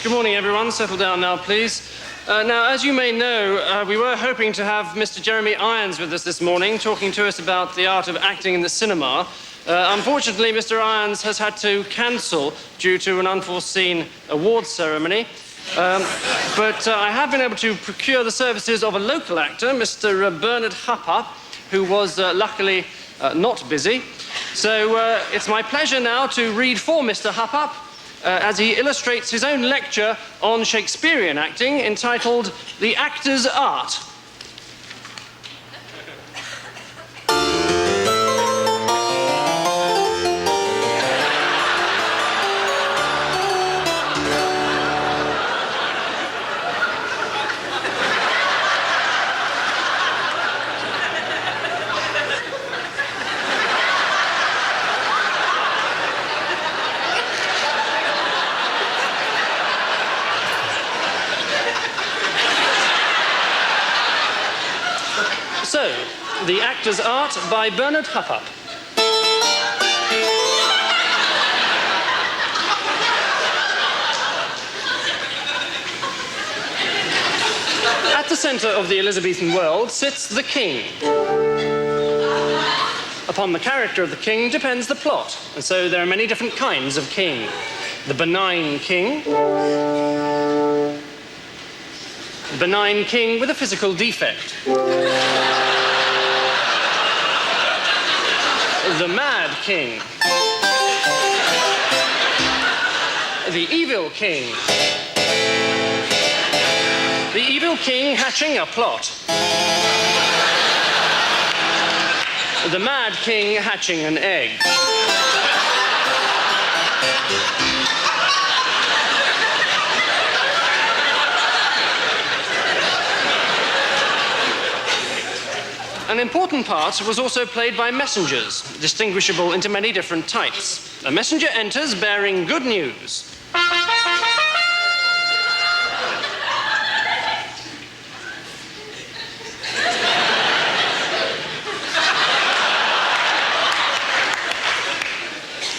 Good morning, everyone. Settle down now, please. Now, as you may know, we were hoping to have Mr. Jeremy Irons with us this morning, talking to us about the art of acting in the cinema. Unfortunately, Mr. Irons has had to cancel due to an unforeseen awards ceremony. But I have been able to procure the services of a local actor, Mr. Bernard Hupper, who was luckily not busy. So it's my pleasure now to read for Mr. Hupper as he illustrates his own lecture on Shakespearean acting entitled The Actor's Art. So, The Actor's Art by Bernard Hupper. At the centre of the Elizabethan world sits the king. Upon the character of the king depends the plot, and so there are many different kinds of king. The benign king. The benign king with a physical defect. The mad king. The evil king. The evil king hatching a plot. The mad king hatching an egg. An important part was also played by messengers, distinguishable into many different types. A messenger enters bearing good news.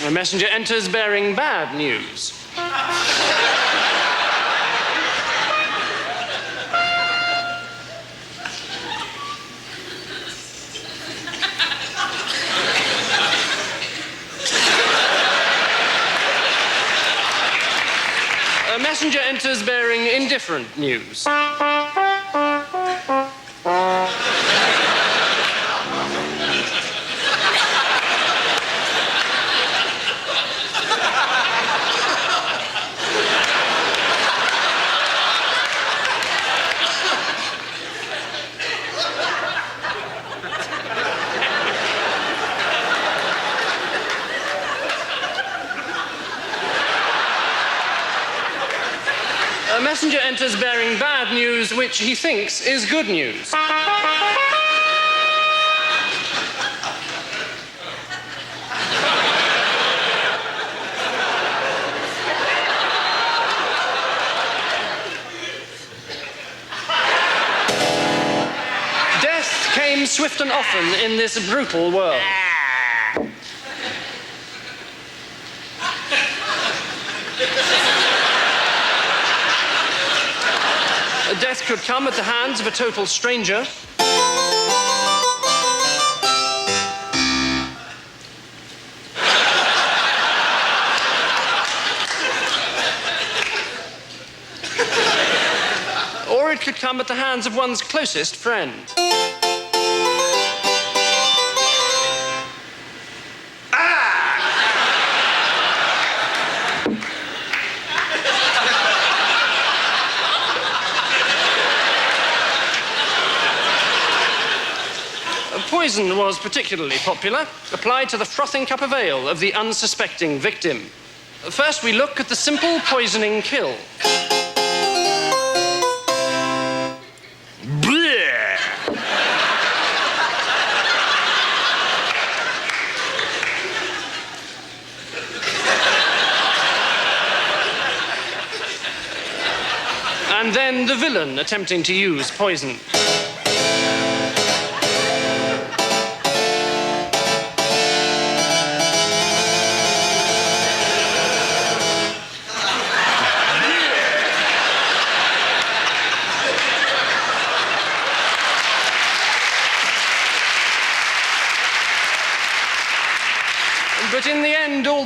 A messenger enters bearing bad news. A messenger enters bearing indifferent news. A messenger enters bearing bad news, which he thinks is good news. Death came swift and often in this brutal world. Death could come at the hands of a total stranger. Or it could come at the hands of one's closest friend. Poison was particularly popular, applied to the frothing cup of ale of the unsuspecting victim. First, we look at the simple poisoning kill. Bleh. And then the villain attempting to use poison.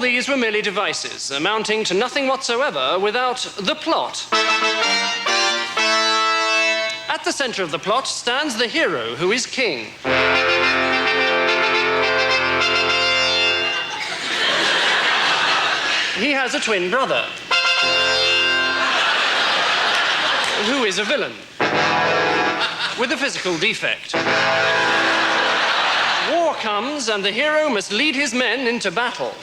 these were merely devices, amounting to nothing whatsoever without the plot. At the center of the plot stands the hero, who is king. He has a twin brother, who is a villain, with a physical defect. War comes, and the hero must lead his men into battle.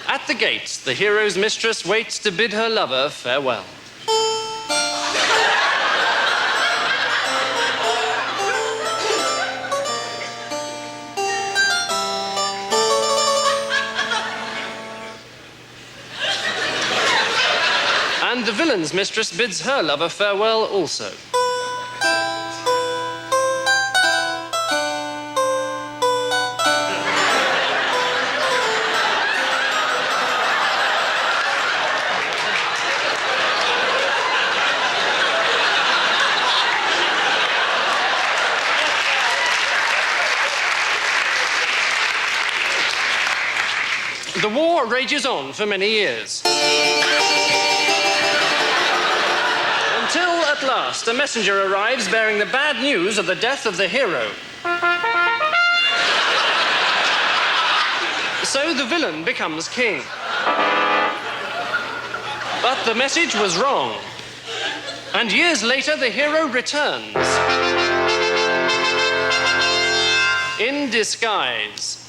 At the gates, the hero's mistress waits to bid her lover farewell. And the villain's mistress bids her lover farewell also. The war rages on for many years. Until, at last, a messenger arrives bearing the bad news of the death of the hero. So the villain becomes king. But the message was wrong. And years later, the hero returns. In disguise.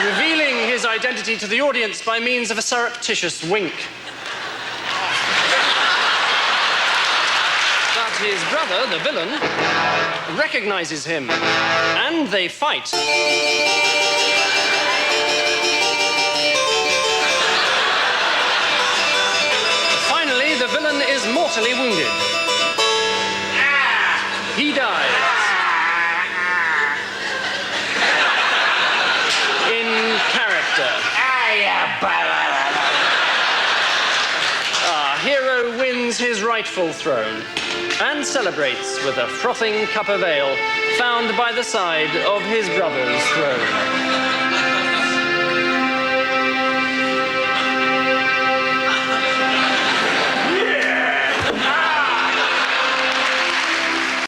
Revealing his identity to the audience by means of a surreptitious wink. But his brother, the villain, recognizes him, and they fight. Finally, the villain is mortally wounded. He dies. Our hero wins his rightful throne and celebrates with a frothing cup of ale found by the side of his brother's throne.